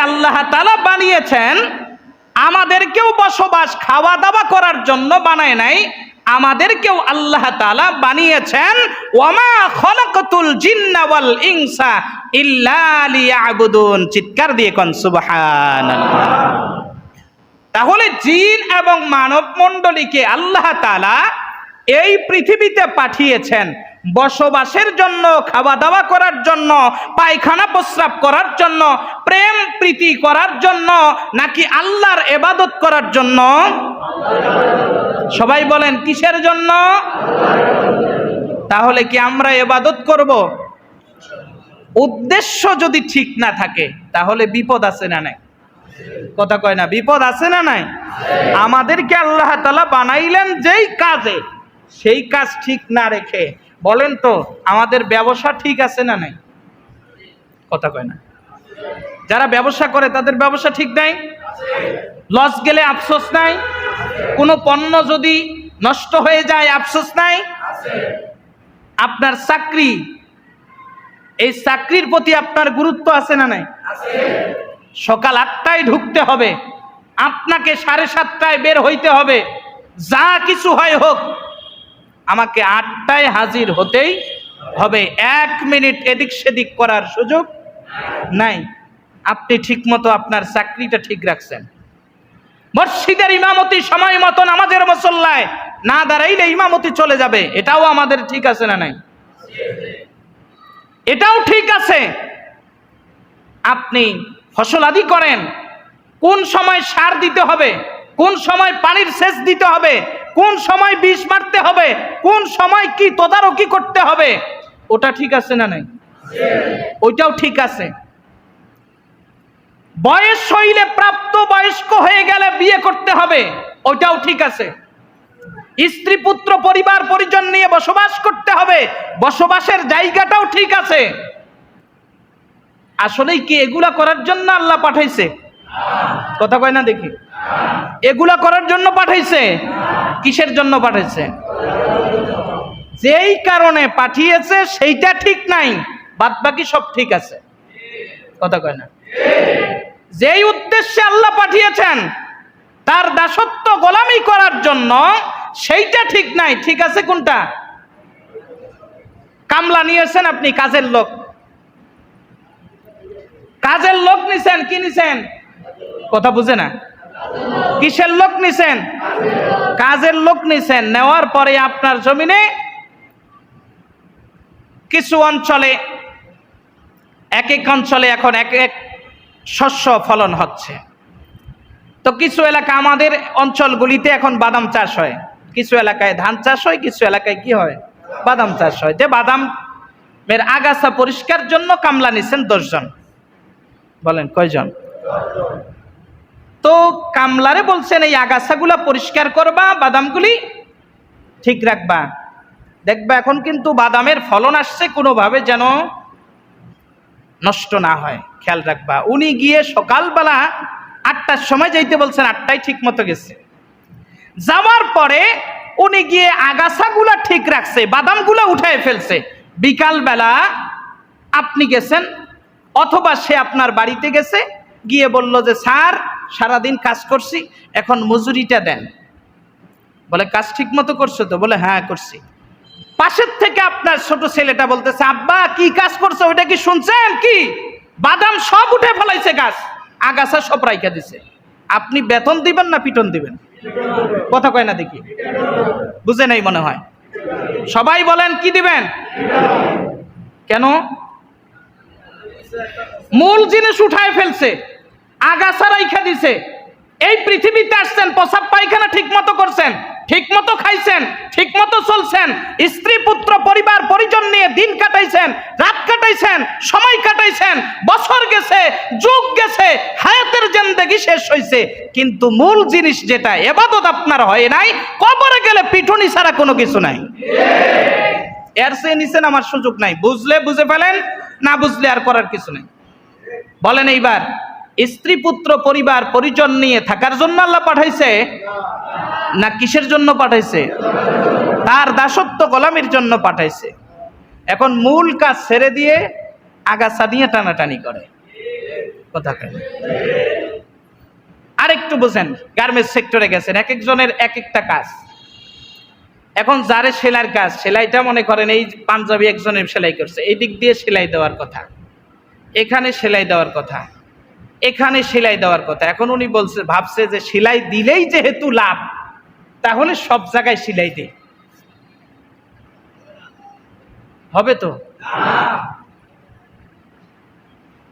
আল্লাহ তাআলা বানিয়েছেন, আমাদেরকেও বসবাস খাওয়া দাওয়া করার জন্য বানায় নাই, আমাদেরকেও আল্লাহ তাআলা বানিয়েছেন ওয়ামা খলাকাতুল জিন্না ওয়াল ইনসা ইল্লা লিয়াবুদুন। চিৎকার দিয়ে কোন সুবহানাল্লাহ। তাহলে জিন এবং মানব মণ্ডলীকে আল্লাহ তাআলা এই পৃথিবীতে পাঠিয়েছেন বসবাসের জন্য, খাওয়া দাওয়া করার জন্য, পায়খানা প্রস্রাব করার জন্য, প্রেম প্রীতি করার জন্য, নাকি আল্লাহর ইবাদত করার জন্য? সবাই বলেন কিসের জন্য? তাহলে কি আমরা ইবাদত করব? উদ্দেশ্য যদি ঠিক না থাকে তাহলে বিপদ আছে না নাই? কথা কয় না, বিপদ আছে না নাই? আমাদেরকে আল্লাহ তাআলা বানাইলেন যেই কাজে, সেই কাজ ঠিক না রেখে বলেন তো আমাদের ব্যবসা ঠিক আছে না নাই? কথা কয় না। যারা ব্যবসা করে তাদের ব্যবসা ঠিক নাই? লস গেলে আফসোস নাই? কোনো পণ্য যদি নষ্ট হয়ে যায় আফসোস নাই? আপনার চাকরি, এই চাকরির প্রতি আপনার গুরুত্ব আছে না নাই? সকাল 8টায় ঢুকতে হবে, আপনাকে 7:30টায় বের হইতে হবে, যা কিছু হয় হোক আমাকে 8টায় হাজির হতেই হবে, 1 মিনিট এদিক সেদিক করার সুযোগ নাই। আপনি ঠিকমতো আপনার চাকরিটা ঠিক রাখছেন। মসজিদের ইমামতি সময় মতো নামাজের মুসল্লায় না দাঁড়াইলে ইমামতি চলে যাবে, এটাও আমাদের ঠিক আছে না নাই? এটাও ঠিক আছে। আপনি ফসল আদি করেন, কোন সময় সার দিতে হবে, কোন সময় পানির সেচ দিতে হবে, কোন সময় বিষ মারতে হবে, কোন সময় কি তদারকি করতে হবে, ওটা ঠিক আছে না নাই? ওইটাও ঠিক আছে। বয়স হইলে, প্রাপ্ত বয়স্ক হয়ে গেলে বিয়ে করতে হবে, ওইটাও ঠিক আছে। স্ত্রী পুত্র পরিবার পরিজন নিয়ে বসবাস করতে হবে, বসবাসের জায়গাটাও ঠিক আছে। আসলেই কি এগুলা করার জন্য আল্লাহ পাঠাইছে? কথা কয় না দেখি। এগুলা করার জন্য পাঠাইছে? কিসের জন্য পাঠাইছে? যেই কারণে পাঠিয়েছে সেইটা ঠিক নাই, বাদ বাকি সব ঠিক আছে। কথা কয় না। যেই উদ্দেশ্যে আল্লাহ পাঠিয়েছেন তার দাসত্ব গোলামি করার জন্য, সেইটা ঠিক নাই। ঠিক আছে কোনটা? কামলা নিয়েছেন আপনি, কাজের লোক, কাজের লোক নিছেন, কি নিছেন? কথা বুঝে না। কিসের লোক নিছেন? কাজের লোক নিছেন। নেওয়ার পরে আপনার জমিনে কিছু অঞ্চলে, এক এক অঞ্চলে এখন এক এক শস্য ফলন হচ্ছে। তো কিছু এলাকা, আমাদের অঞ্চলগুলিতে এখন বাদাম চাষ হয়, কিছু এলাকায় ধান চাষ হয়, কিছু এলাকায় কি হয়? বাদাম চাষ হয়। যে বাদামের আগাছা পরিষ্কার জন্য কামলা নিছেন 10 জন। বলেন কয়জন? তো কামলারে বলছেন এই আগাছাগুলা পরিষ্কার করবা, বাদামগুলি ঠিক রাখবা, দেখবা এখন কিন্তু বাদামের ফলন আসছে, কোনোভাবে যেন নষ্ট না হয়, খেয়াল রাখবা। উনি গিয়ে সকালবেলা 8টার সময় যাইতে বলছেন, 8টায় ঠিক মতো গেছে। যাওয়ার পরে উনি গিয়ে আগাছাগুলা ঠিক রাখছে, বাদামগুলা উঠায় ফেলছে। বিকালবেলা আপনি গেছেন, অথবা সে আপনার বাড়িতে গেছে, গিয়ে বলল যে স্যার সারাদিন কাজ করছি, এখন মজুরিটা দেন। বলে কাজ ঠিক মতো করছো তো? বলে হ্যাঁ করছি। পাশের থেকে আপনার ছোট ছেলেটা বলতেছে, আব্বা কি কাজ করছো, ওইটা কি শুনছেন? কি বাদাম সব উঠে ফেলাইছে, গাছ আগাছা সব রাইখা দিছে। আপনি বেতন দিবেন না পিটন দিবেন? কথা কয় না দেখি। বুঝে নাই মনে হয়। সবাই বলেন কি দিবেন? কেন? মূল জিনিস উঠায় ফেলছে, আগাছা রাইখা দিছে। এই পৃথিবীতে আসছেন, প্রসাব পায়খানা ঠিক মতো করছেন, ঠিক মতো খাইছেন, ঠিক মতো চলছেন, স্ত্রী পুত্র পরিবার পরিজন নিয়ে দিন কাটাইছেন, রাত কাটাইছেন, সময় কাটাইছেন, বছর গেছে, যুগ গেছে, হায়াতের জিন্দেগি শেষ হয়েছে, কিন্তু মূল জিনিস যেটা ইবাদত আপনার হয় নাই। কবরে গেলে পিঠুনি ছাড়া কোনো কিছু নাই। এর চেয়ে নিছেন আমার সুযোগ নাই। বুঝলে বুঝে ফেলেন, না বুঝলে আর করার কিছু নেই। বলেন এইবার, স্ত্রী পুত্র পরিবার পরিজন নিয়ে থাকার জন্য আল্লাহ পাঠাইছে না কিসের জন্য পাঠাইছে? তার দাসত্ব গোলামির জন্য পাঠাইছে। এখন মূল কাজ ছেড়ে দিয়ে আগাছা নিয়ে টানাটানি করে। কথা কেন? আরেকটু বোঝেন, গার্মেন্টস সেক্টরে গেছেন, এক একজনের এক একটা কাজ। এখন যারে সেলাইয়ের কাজ, সেলাইটা মনে করেন এই পাঞ্জাবি একজনের সেলাই করছে, এই দিক দিয়ে সেলাই দেওয়ার কথা, এখানে সেলাই দেওয়ার কথা, এখানে সেলাই দেওয়ার কথা। এখন উনি বলছে, ভাবছে যে সেলাই দিলেই যেহেতু লাভ, তাহলে সব জায়গায় সেলাই দিই, হবে তো?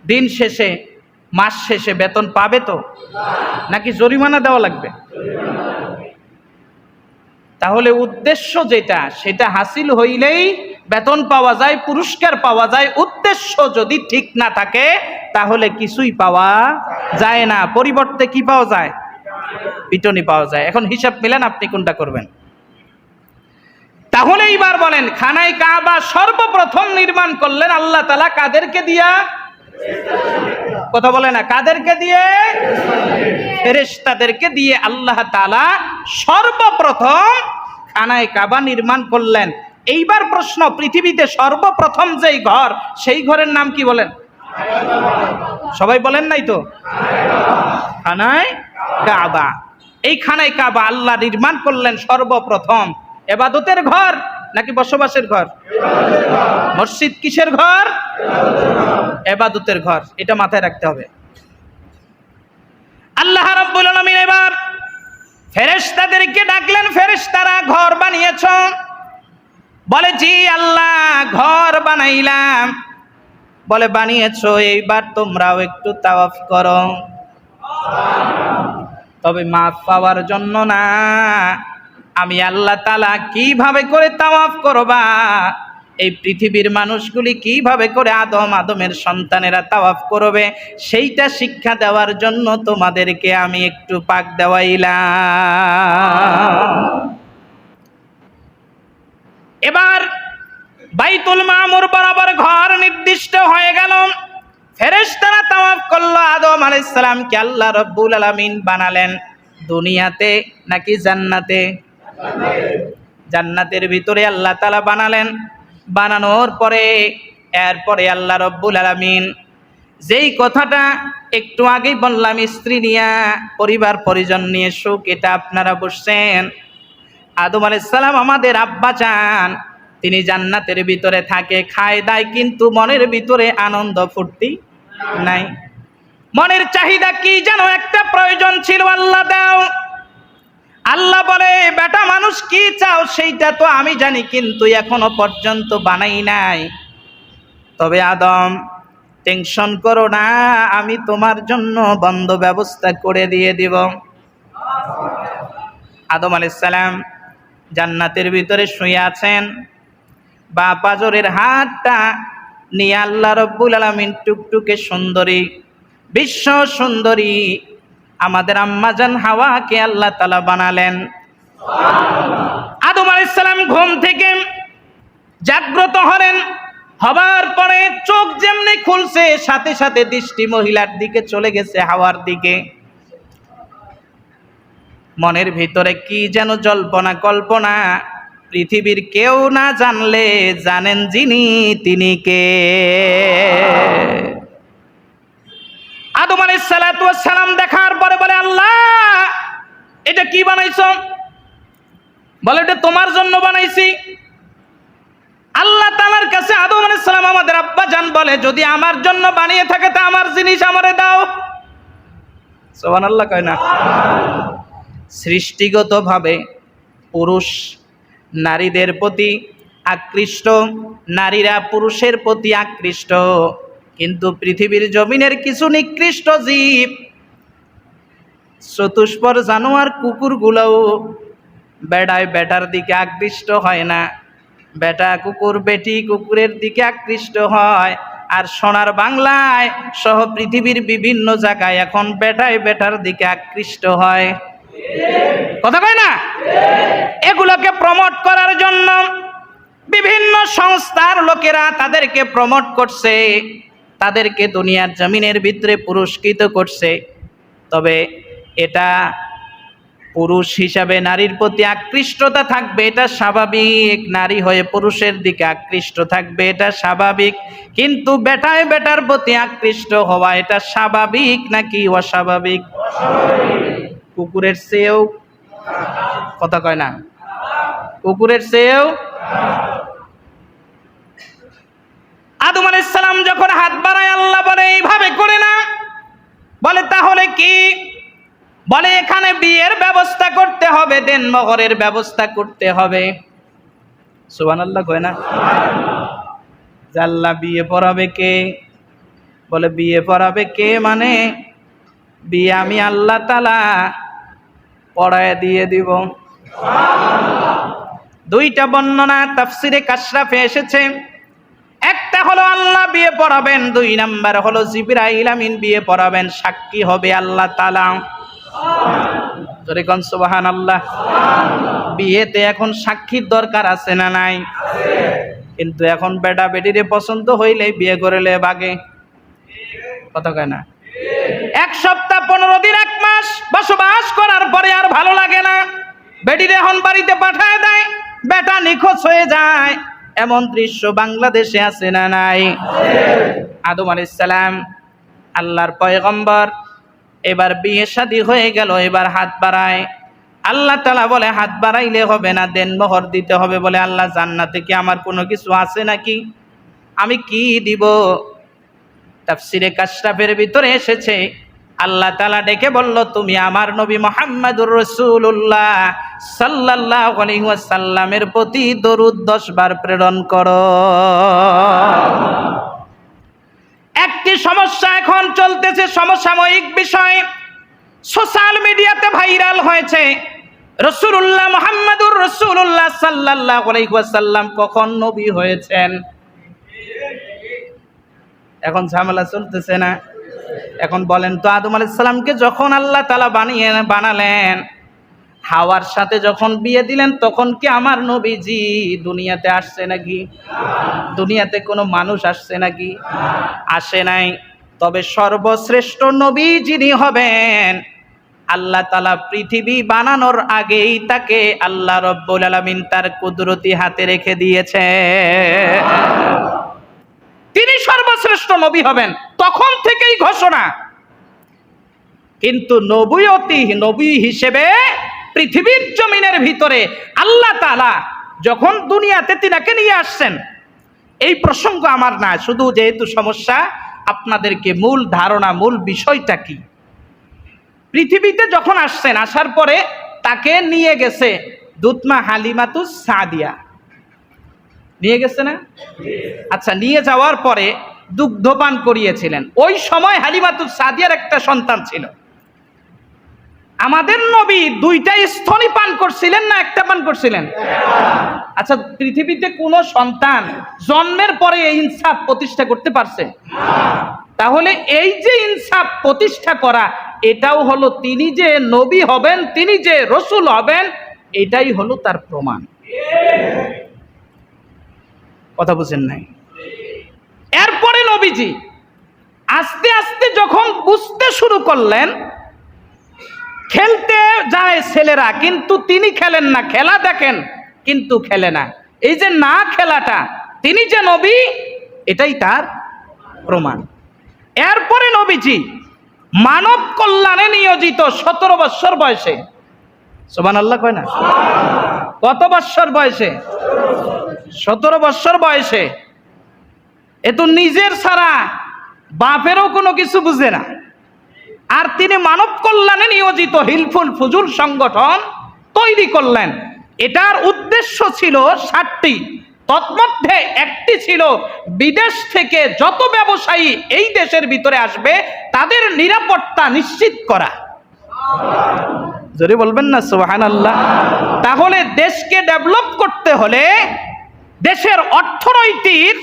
দিন শেষে, মাস শেষে বেতন পাবে তো, নাকি জরিমানা দেওয়া লাগবে? তাহলে উদ্দেশ্য যেটা, সেটা হাসিল হইলেই বেতন পাওয়া যায়, পুরস্কার পাওয়া যায়। উদ্দেশ্য যদি ঠিক না থাকে তাহলে কিছুই পাওয়া যায় না, পরিবর্তে কি পাওয়া যায়? পিটনি পাওয়া যায়। এখন হিসাব মিলেন আপনি কোনটা করবেন। তাহলে এইবার বলেন, খানায় কাবা সর্বপ্রথম নির্মাণ করলেন আল্লাহ তাআলা কাদেরকে দিয়া? কথা বলে না, কাদেরকে দিয়ে? ফেরেশতাদেরকে দিয়ে আল্লাহ তাআলা সর্বপ্রথম খানায় কাবা নির্মাণ করলেন। এইবার প্রশ্ন, পৃথিবীতে সর্বপ্রথম যেই ঘর, সেই ঘরের নাম কি বলেন? সবাই বলেন নাই তো? খানায় কাবা। এই খানায় কাবা আল্লাহ নির্মাণ করলেন সর্বপ্রথম। ইবাদতের ঘর নাকি বসবাসের ঘর? মসজিদ কিসের ঘর? ইবাদতের ঘর। এটা মাথায় রাখতে হবে। আল্লাহ রাব্বুল আলামিন এবার ফেরেশতাদেরকে ডাকলেন, ফেরেশতারা ঘর বানিয়েছো? বলে জি আল্লাহ, ঘর বানাইলাম। বলে বানিয়েছো, এইবার তোমরাও একটু তাওয়াফ করো। তবে মাফ পাওয়ার জন্য না, আমি আল্লাহ তাআলা কিভাবে করে তাওয়াফ করবা, এই পৃথিবীর মানুষগুলি কিভাবে করে আদমের সন্তানেরা তাওয়াফ করবে, সেইটা শিক্ষা দেওয়ার জন্য তোমাদেরকে আমি একটু পাক দেওয়াইলাম। এবার বাইতুল মামুর বরাবর ঘর নির্দিষ্ট হয়ে গেল। ফেরেশতারা তাওয়াফ করলো। আদম আলাইহিস সালামকে আল্লাহ রাব্বুল আলামিন বানালেন দুনিয়াতে নাকি জান্নাতে? জান্নাতের ভিতরে আল্লাহ তাআলা বানালেন। বানানোর পরে এরপরে আল্লাহ রাব্বুল আলামিন যেই কথাটা একটু আগেই বললাম, স্ত্রী নিয়ে, পরিবার পরিজন নিয়ে সুখ, এটা আপনারা বুঝছেন। আদম আলাইহিস সালাম আমাদের আব্বা জান, তিনি জান্নাতের ভিতরে থাকে, খায় দায়, কিন্তু মনের ভিতরে আনন্দ ফুর্তি নাই। মনের চাহিদা কি যেন একটা প্রয়োজন ছিল, আল্লাহ দাও। আল্লাহ বলে, বেটা মানুষ কি চাও সেইটা তো আমি জানি, কিন্তু এখনো পর্যন্ত বানাই নাই। তবে আদম, টেনশন করো না, আমি তোমার জন্য বন্ধ ব্যবস্থা করে দিয়ে দিব। আদম আলাইহিস সালাম জান্নাতের ভিতরে শুয়ে আছেন, বা পাজরের হাতটা নিয়ে আল্লাহ রাব্বুল আলামিন টুকটুকে সুন্দরী, বিশ্ব সুন্দরী আমাদের আম্মাজান হাওয়াকে আল্লাহ তাআলা বানালেন। আদম আলাইহিস সালাম ঘুম থেকে জাগ্রত হলেন। হবার পরে চোখ যেমনি খুলছে, সাথে সাথে দৃষ্টি মহিলার দিকে চলে গেছে, হাওয়ার দিকে। মনের ভিতরে কি যেন জল্পনা কল্পনা, পৃথিবীর কেউ না জানলে জানেন যিনি, তিনি কে? আদম আলাইহিস সালাতু ওয়াস সালাম দেখার পরে বলে, আল্লাহ এটা কি বানাইছো? বলে, এটা তোমার জন্য বানাইছি। আল্লাহ তাআলার কাছে আদম আলাইহিস সালাম আমাদের আব্বা জান বলে, যদি আমার জন্য বানিয়ে থাকে তা আমার জিনিস আমারে দাও। সুবহানাল্লাহ কয় না? সৃষ্টিগতভাবে পুরুষ নারীদের প্রতি আকৃষ্ট, নারীরা পুরুষের প্রতি আকৃষ্ট, কিন্তু পৃথিবীর জমিনের কিছু নিকৃষ্ট জীব, চতুষ্পদ জানোয়ার কুকুরগুলোও বেড়ায় বেটার দিকে আকৃষ্ট হয় না, বেটা কুকুর বেটি কুকুরের দিকে আকৃষ্ট হয়। আর সোনার বাংলায় সহ পৃথিবীর বিভিন্ন জায়গায় এখন বেটায় বেটার দিকে আকৃষ্ট হয়। কথা কয় না? এগুলোকে প্রমোট করার জন্য বিভিন্ন সংস্থার লোকেরা তাদেরকে প্রমোট করছে, তাদেরকে দুনিয়ার জমিনের ভিতরে পুরস্কৃত করছে। তবে এটা পুরুষ হিসাবে নারীর প্রতি আকৃষ্টতা থাকবে, এটা স্বাভাবিক। নারী হয়ে পুরুষের দিকে আকৃষ্ট থাকবে, এটা স্বাভাবিক। কিন্তু বেটায় বেটার প্রতি আকৃষ্ট হওয়া এটা স্বাভাবিক নাকি অস্বাভাবিক? কুকুরের চেয়েও, কথা কয় না, কুকুরের চেয়েও। আদম আলাইহিস সালাম যখন হাত বাড়ায়, আল্লাহ বলে এইভাবে করে না। বলে তাহলে কি? বলে এখানে বিয়ের ব্যবস্থা করতে হবে, দেনমোহরের ব্যবস্থা করতে হবে। সুবহানাল্লাহ কয় না? আল্লাহ বিয়ে পড়াবে কে? বলে বিয়ে পড়াবে কে মানে বিয়ে আমি আল্লাহ তাআলা পড়ায় দিয়ে দিব। দুইটা বর্ণনা তাফসিরে কাশরাফে এসেছে। একটা হলো আল্লাহ বিয়ে পড়াবেন, দুই নাম্বার হলো জিবরাইল আমিন বিয়ে পড়াবেন। সাক্ষী হবে আল্লাহ তাআলা। জোরে কোন সুবহানাল্লাহ। বিয়েতে এখন সাক্ষীর দরকার আছে না নাই? কিন্তু এখন বেটা বেটিরে পছন্দ হইলেই বিয়ে করেলে বাগে, কথা কয় না? এক সপ্তাহ 15 দিন 1 মাস বসবাস করার পরে আর ভালো লাগে না, বেটিরে এখন বাড়িতে পাঠায় দেয়, বেটা নিখোঁজ হয়ে যায়। এমন দৃশ্য বাংলাদেশে আছে না নাই? আদম আলাইহিস সালাম আল্লাহর পয়গম্বর, এবার বিয়ে শাদী হয়ে গেল, এবার হাত বাড়ায়। আল্লাহ তাআলা বলে হাত বাড়াইলে হবে না, দেনমোহর দিতে হবে। বলে আল্লাহ জান্নাতে কি আমার কোনো কিছু আছে নাকি? আমি কি দিব? তাফসিরে কাশরাফের ভিতরে এসেছে, আল্লাহ তাআলা ডেকে বলল, তুমি আমার নবী মুহাম্মদুর রাসূলুল্লাহ সাল্লাল্লাহু আলাইহি ওয়াসাল্লামের প্রতি দরুদ 10 বার প্রেরণ করো। একটি সমস্যা এখন চলতেছে, সমসাময়িক বিষয়, সোশ্যাল মিডিয়াতে ভাইরাল হয়েছে। রাসূলুল্লাহ মুহাম্মদুর রাসূলুল্লাহ সাল্লাল্লাহু আলাইহি ওয়াসাল্লাম কখন নবী হয়েছেন? এখন ঝামেলা চলতেছে না? এখন বলেন তো, আদম আলাইহিস সালামকে যখন আল্লাহ তাআলা বানালেন, হাওয়ার সাথে যখন বিয়ে দিলেন, তখন কি আমার নবীজি দুনিয়াতে আসছে নাকি? দুনিয়াতে কোনো মানুষ আসছে নাকি? আসে নাই। তবে সর্বশ্রেষ্ঠ নবী যিনি হবেন, আল্লাহ তাআলা পৃথিবী বানানোর আগেই তাকে আল্লাহ রাব্বুল আলামিন তার কুদরতি হাতে রেখে দিয়েছে। তিনি সর্বশ্রেষ্ঠ নবী হবেন, তখন থেকেই ঘোষণা। কিন্তু নবী হিসেবে পৃথিবীর জমিনের ভিতরে আল্লাহ তাআলা যখন দুনিয়াতে তিনাকে নিয়ে আসছেন, এই প্রসঙ্গ আমার না, শুধু যেহেতু সমস্যা আপনাদেরকে মূল ধারণা, মূল বিষয়টা কি। পৃথিবীতে যখন আসছেন, আসার পরে তাকে নিয়ে গেছে দুতমা হালিমাতুস সাদিয়া, নিয়ে গেছে না? আচ্ছা, নিয়ে যাওয়ার পরে দুগ্ধপান করিয়েছিলেন। ওই সময় হালিমাতুস সাদিয়ার একটা সন্তান ছিল। আমাদের নবী 2টা স্তনই পান করছিলেন না একটা পান করছিলেন? আচ্ছা, পৃথিবীতে কোন সন্তান জন্মের পরে এই ইনসাফ প্রতিষ্ঠা করতে পারছে? তাহলে এই যে ইনসাফ প্রতিষ্ঠা করা, এটাও হলো তিনি যে নবী হবেন, তিনি যে রসুল হবেন, এটাই হলো তার প্রমাণ। কথা বুঝেন নাই? এরপরে নবীজি আস্তে আস্তে যখন বুঝতে শুরু করলেন, খেলতে যায় ছেলেরা, কিন্তু তিনি খেলেন না, খেলা দেখেন কিন্তু খেলে না। এই যে না খেলাটা, তিনি যে নবী, এটাই তার প্রমাণ। এরপরে নবীজি মানব কল্যাণে নিয়োজিত 17 বছর বয়সে। সুবহানাল্লাহ কয় না? কত বছর বয়সে? 17 বছর বয়সে। এ তো নিজের ছাড়া বাপেরও কোনো কিছু বুঝে না। আর তিনি মানব কল্যাণে নিয়োজিত হিলফুল ফুজুল সংগঠন তৈরি করলেন। এটার উদ্দেশ্য ছিল 7টি। তন্মধ্যে একটি ছিল বিদেশ থেকে যত ব্যবসায়ী এই দেশের ভিতরে আসবে তাদের নিরাপত্তা নিশ্চিত করা। জোরে বলবেন না সুবহানাল্লাহ। তাহলে দেশকে ডেভেলপ করতে হলে, দেশের অর্থনৈতিক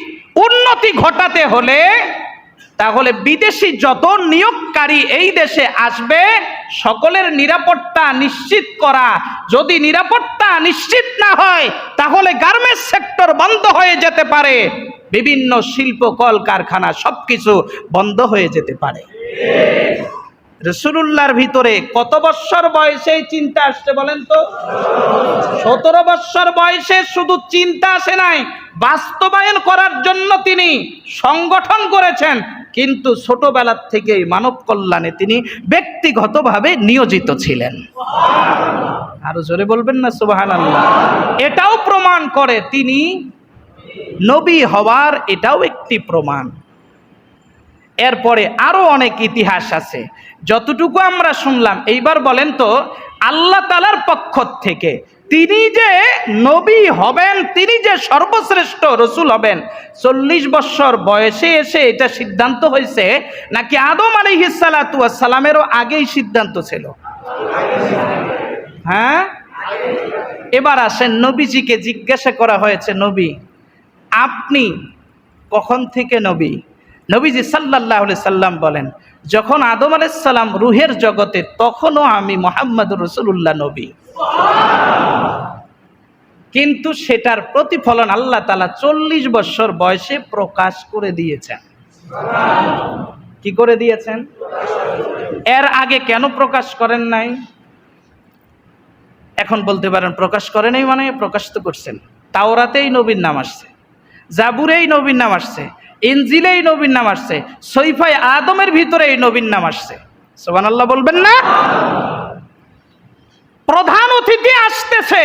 উন্নতি ঘটাতে হলে, তাহলে বিদেশি যত নিয়োগকারী এই দেশে আসবে সকলের নিরাপত্তা নিশ্চিত করা। যদি নিরাপত্তা নিশ্চিত না হয়, তাহলে গার্মেন্টস সেক্টর বন্ধ হয়ে যেতে পারে, বিভিন্ন শিল্প কলকারখানা সবকিছু বন্ধ হয়ে যেতে পারে। রাসূলুল্লাহর ভিতরে কত বৎসর বয়সে এই চিন্তা আসছে বলেন তো? 17 বৎসর বয়সে শুধু চিন্তা আসে নাই, বাস্তবায়ন করার জন্য তিনি সংগঠন করেছেন, কিন্তু ছোটবেলার থেকেই মানব কল্যাণে তিনি ব্যক্তিগতভাবে নিয়োজিত ছিলেন। আরো জোরে বলবেন না সুবহানাল্লাহ? এটাও প্রমাণ করে তিনি নবী হওয়ার, এটাও একটি প্রমাণ। এরপরে আরো অনেক ইতিহাস আছে, যতটুকু আমরা শুনলাম। এইবার বলেন তো, আল্লাহ তাআলার পক্ষ থেকে তিনি যে নবী হবেন, তিনি যে সর্বশ্রেষ্ঠ রসুল হবেন, 40 বছর বয়সে এসে এটা সিদ্ধান্ত হয়েছে, নাকি আদম আলাইহিস সালাতু ওয়াস সালামেরও আগেই সিদ্ধান্ত ছিল? হ্যাঁ, এবার আসেন, নবীজিকে জিজ্ঞাসা করা হয়েছে, নবী আপনি কখন থেকে নবী? নবীজি সাল্লাল্লাহু আলাইহি সাল্লাম বলেন, যখন আদম আলাইহিস সালাম রূহের জগতে, তখনও আমি মুহাম্মদুর রাসূলুল্লাহ নবী। কিন্তু সেটার প্রতিফলন আল্লাহ তাআলা 40 বছর বয়সে প্রকাশ করে দিয়েছেন। কি করে দিয়েছেন? এর আগে কেন প্রকাশ করেন নাই? এখন বলতে পারেন প্রকাশ করে নাই মানে, প্রকাশ তো করছেন। তাওরাতেই নবীর নাম আসছে, জাবুরেই নবীর নাম আসছে, ইনজিলেই নবীর নাম আসছে, সহিফায়ে আদমের ভিতরে এই নবীর নাম আসছে। সুবহানাল্লাহ বলবেন না? প্রধান অতিথি আসতেছে,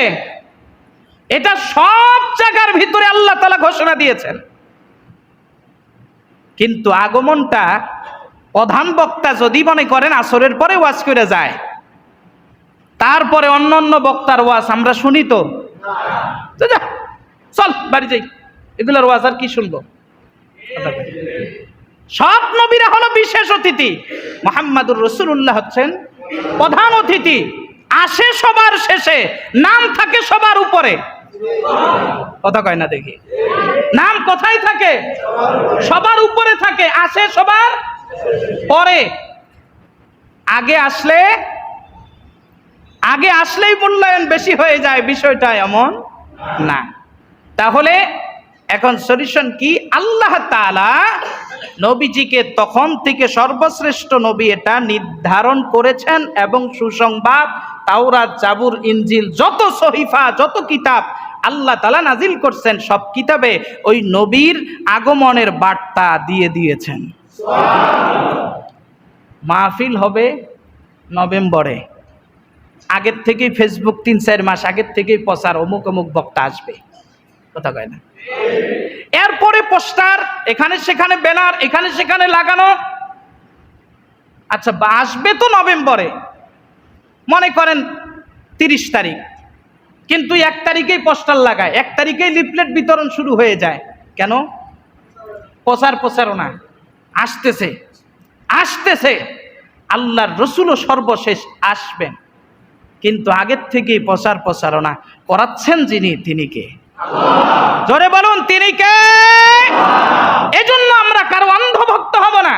এটা সব জায়গার ভিতরে আল্লাহ তাআলা ঘোষণা দিয়েছেন। কিন্তু আগমনটা প্রধান বক্তা যদি মনে করেন আসরের পরে ওয়াজ করে যায়, তারপরে অন্য অন্য বক্তার ওয়াজ আমরা শুনি তো, যা চল বাড়ি যাই, এগুলোর ওয়াজ আর কি শুনবো? সব নবীরা হলো বিশেষ অতিথি, মুহাম্মাদুর রাসূলুল্লাহ হচ্ছেন প্রধান অতিথি। আসে সবার শেষে, নাম থাকে সবার উপরে। কথা কয় না দেখি, নাম কোথায় থাকে? সবার উপরে থাকে, আসে সবার পরে। আগে আসলেই মূল্যায়ন বেশি হয়ে যায়, বিষয়টা এমন না। তাহলে এখন সলিউশন কি? আল্লাহ তাআলা নবীজিকে তখন থেকে সর্বশ্রেষ্ঠ নবী এটা নির্ধারণ করেছেন, এবং সুসংবাদ তাওরাত, জাবুর, ইনজিল, যত সহিফা, যত কিতাব আল্লাহ তাআলা নাজিল করছেন, সব কিতাবে ওই নবীর আগমনের বার্তা দিয়ে দিয়েছেন। মাহফিল হবে নভেম্বরে, আগের থেকেই ফেসবুক 3-4 মাস আগের থেকেই প্রচার, অমুক অমুক বক্তা আসবে। কথা কয় না? এরপরে পোস্টার, এখানে সেখানে ব্যানার, এখানে সেখানে লাগানো। আচ্ছা, আসবে তো নভেম্বরে, মনে করেন 30 তারিখ, কিন্তু 1 তারিখেই পোস্টার লাগায়, 1 তারিখেই লিফলেট বিতরণ শুরু হয়ে যায়। কেন? প্রচারণা আসতেছে আসতেছে, আল্লাহর রাসূলও সর্বশেষ আসবেন, কিন্তু আগের থেকেই প্রচারণা করাচ্ছেন যিনি, তিনি কে? জোরে বলুন, তিনি কে? এজন্য আমরা কারো অন্ধভক্ত হব না।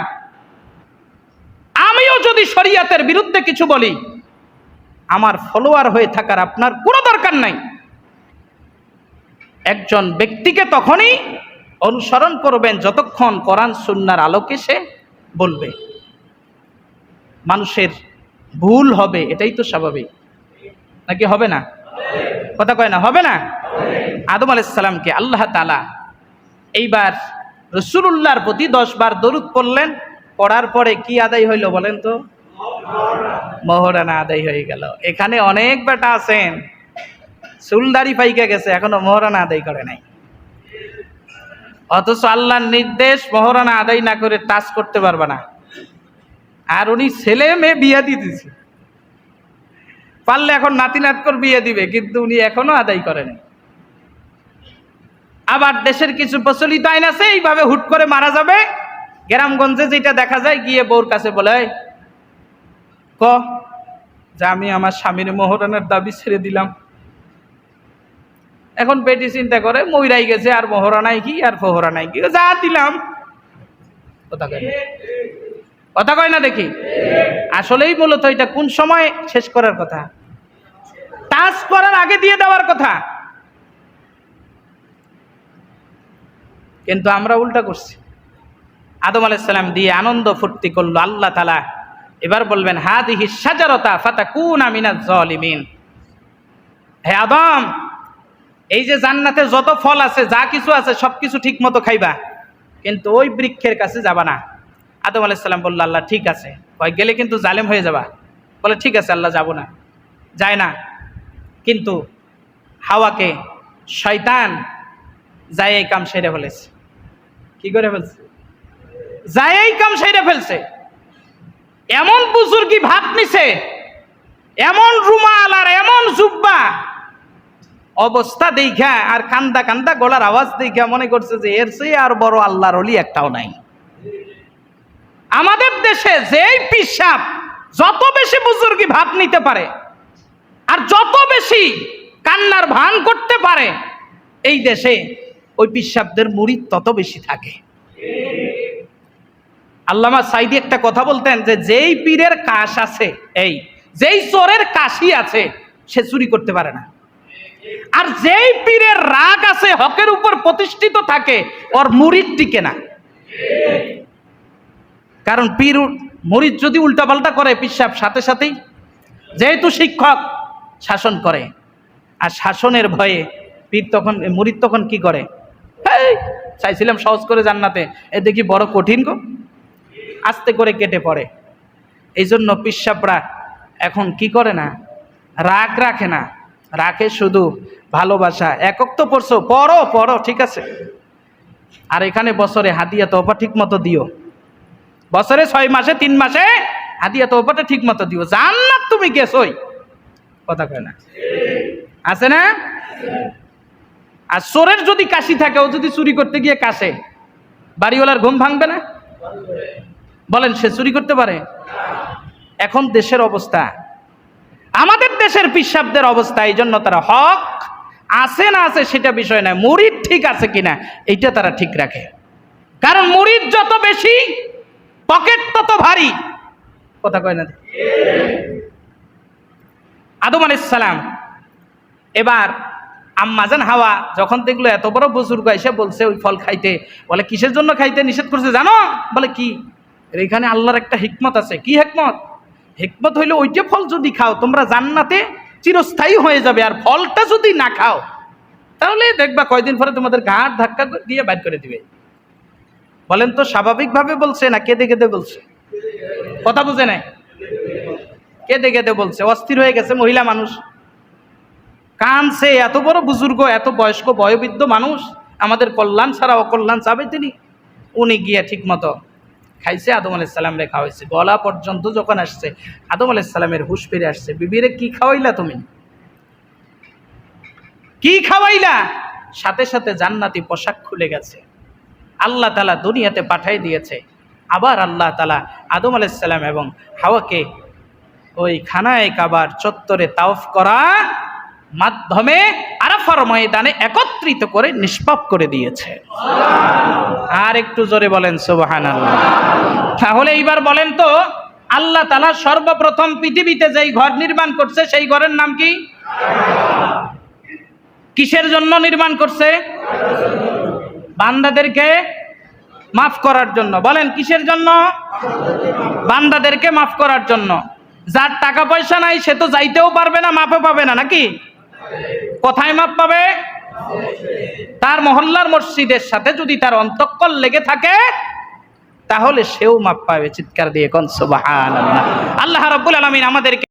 আমিও যদি শরীয়তের বিরুদ্ধে কিছু বলি, আমার ফলোয়ার হয়ে থাকার আপনার কোনো দরকার নাই। একজন ব্যক্তিকে তখনই অনুসরণ করবেন যতক্ষণ কোরআন সুন্নাহর আলোকে সে বলবে। মানুষের ভুল হবে, এটাই তো স্বাভাবিক, নাকি হবে না? কথা কয় না, হবে না? আদম আলাইহিস সালামকে আল্লাহ তাআলা এইবার রাসূলুল্লাহর প্রতি 10 বার দরুদ পড়লেন, পড়ার পরে কি আদায় হইল বলেন তো? মোহরানা আদায় হয়ে গেল। এখানে অনেক বেটা আছেন, চুলদাড়ি পাইকে গেছে, এখনো মোহরানা আদায় করে নাই, অথচ আল্লাহর নির্দেশ মোহরানা আদায় না করে টাচ করতে পারবে না। আর উনি ছেলে মেয়ে বিয়ে দিয়ে দিছে, পারলে এখন নাতি নাতকর বিয়ে দিবে, কিন্তু উনি এখনো আদায় করেন। আবার দেশের কিছু প্রচলিত আইন আছে, এইভাবে হুট করে মারা যাবে, গ্রামগঞ্জে যেটা দেখা যায়, গিয়ে বউর কাছে বলে, যে আমি আমার স্বামীর মোহরানার দাবি ছেড়ে দিলাম। এখন বেটি চিন্তা করে, মইরাই গেছে, আর মোহরানাই কি আর ফোহরানাই কি, যা দিলাম। কথা কয় না দেখি? আসলেই মূলত এটা কোন সময় শেষ করার কথা? টাচ করার আগে দিয়ে দেওয়ার কথা। কিন্তু আমরা উল্টা করছি। আদম আলাইহিস সালাম দিয়ে আনন্দ ফুর্তি করলো, আল্লাহ তাআলা এবার বলবেন হাদিহি শাজারাতা ফাতাকুনা মিনাজ জালিমিন। হে আদম, এই যে জান্নাতে যত ফল আছে, যা কিছু আছে, সবকিছু ঠিক মতো খাইবা, কিন্তু ওই বৃক্ষের কাছে যাবা না। আদম আলাইহিস সালাম বলল, আল্লাহ ঠিক আছে, কয় গেলে কিন্তু জালেম হয়ে যাবা। বলে ঠিক আছে আল্লাহ, যাব না। যায় না, কিন্তু হাওয়াকে শয়তান যায় এই কাম সেরে ফেলেছে। কি করে ফেলছে? যায় এই কাম সেরে ফেলছে। এমন বুজুর্গি ভাব নিছে, এমন রুমাল আর এমন জুব্বা, অবস্থা দেখা আর কান্দা কান্দা গলার আওয়াজ দেখা মনে করছে যে এর চেয়ে আর বড় আল্লাহর ওলি একটাও নাই। আমাদের দেশে যেই পিসাব যত বেশি বুজুর্গি ভাব নিতে পারে আর যত বেশি কান্নার ভান করতে পারে, এই দেশে ওই পিসাবদের মুরিদ তত বেশি থাকে। আল্লামা সাইদি একটা কথা বলতেন যে যেই পীরের কাশ আছে, এই যেই চোরের কাশি আছে, সে চুরি করতে পারে না। আর যেই পীরের রাগ আছে, হকের উপর প্রতিষ্ঠিত থাকে, ওর মুরিদ টিকে না। কারণ পীর মুরিদ যদি উল্টাপাল্টা করে, পিসাব সাথে সাথেই, যেহেতু শিক্ষক শাসন করে, আর শাসনের ভয়ে পীর তখন, মুরিদ তখন কি করে, চাইছিলাম সহজ করে জান্নাতে, এ দেখি বড় কঠিন গো, আস্তে করে কেটে পড়ে। এই জন্য পিসাবরা এখন কি করে না, রাগ রাখে না, রাখে শুধু ভালোবাসা। একক তো পড়ছো, পড়ো পড়ো, ঠিক আছে, আর এখানে বছরে হাদিয়া তোফা ঠিক মতো দিও, বছরে 6 মাসে 3 মাসে হাদিয়া তোফাটা ঠিক মতো দিও, জান্নাত তুমি গেছই। কথা কয় না, আছে না? আর চোরের যদি কাশি থাকে, ও যদি চুরি করতে গিয়ে কাশে, বাড়িওয়ালার ঘুম ভাঙবে না? বলেন, সে চুরি করতে পারে? এখন দেশের অবস্থা, আমাদের দেশের পিসাবদের অবস্থা, এই জন্য তারা হক আছে না আছে সেটা বিষয় নয়, মুরিদ ঠিক আছে কিনা এইটা তারা ঠিক রাখে। কারণ মুরিদ যত বেশি, পকেট তত ভারী। কথা কয় না? আদম আলাইহিস সালাম এবার আম্মাজান হাওয়া যখন দেখলো এত বড় বুজুর্গ এসে বলছে ওই ফল খাইতে, বলে কিসের জন্য খাইতে নিষেধ করছে জানো? বলে কি? এখানে আল্লাহর একটা হিকমত আছে। কি হিকমত? হিকমত হইলো ওইটা ফল যদি খাও তোমরা জান্নাতে চিরস্থায়ী হয়ে যাবে, আর ফলটা যদি না খাও তাহলে দেখবা কয়দিন পরে তোমাদের ঘাট ধাক্কা দিয়ে বাইর করে দিবে। বলেন তো স্বাভাবিকভাবে বলছে না কেঁদে কেঁদে বলছে? কথা বুঝে নাই? কেঁদে কেঁদে বলছে, অস্থির হয়ে গেছে মহিলা মানুষ, কানছে। এত বড় বুজুর্গ, এত বয়স্ক বয়োবৃদ্ধ মানুষ, আমাদের কল্যাণ ছাড়া অকল্যাণ চাবে তিনি। উনি গিয়ে ঠিক মতো খাইছে, আদম আলাইহিস সালাম রে খাওয়াইছে। গলা পর্যন্ত যখন আসছে, আদম আলাইহিস সালামের হুঁশ ফিরে আসছে। বিবিরে কি খাওয়াইলা তুমি? কি খাওয়াইলা? সাথে সাথে জান্নাতি পোশাক খুলে গেছে। আল্লাহ তাআলা দুনিয়াতে পাঠাই দিয়েছে। আবার আল্লাহ তাআলা আদম আলাইহিস সালাম এবং হাওয়াকে ওই খানায়ে কাবার চত্বরে তাওয়াফ করা মাধ্যমে আরাফার ময়দানে একত্রিত করে নিষ্পাপ করে দিয়েছে। আর একটু জোরে বলেন সুবহানাল্লাহ। তাহলে এইবার বলেন তো, আল্লাহ তাআলা সর্বপ্রথম পৃথিবীতে যেই ঘর নির্মাণ করছে সেই ঘরের নাম কি? কিসের জন্য নির্মাণ করছে? বান্দাদেরকে মাফ করার জন্য। বলেন কিসের জন্য? বান্দাদেরকে মাফ করার জন্য। যার টাকা পয়সা নাই সে তো যাইতেও পারবে না, মাফও পাবে না, নাকি? কোথায় মাপ পাবে? তার মহল্লার মসজিদের সাথে যদি তার অন্তঃকল লেগে থাকে তাহলে সেও মাপ পাবে। চিৎকার দিয়ে কোন সুবহানাল্লাহ। আল্লাহ রাব্বুল আলামিন আমাদেরকে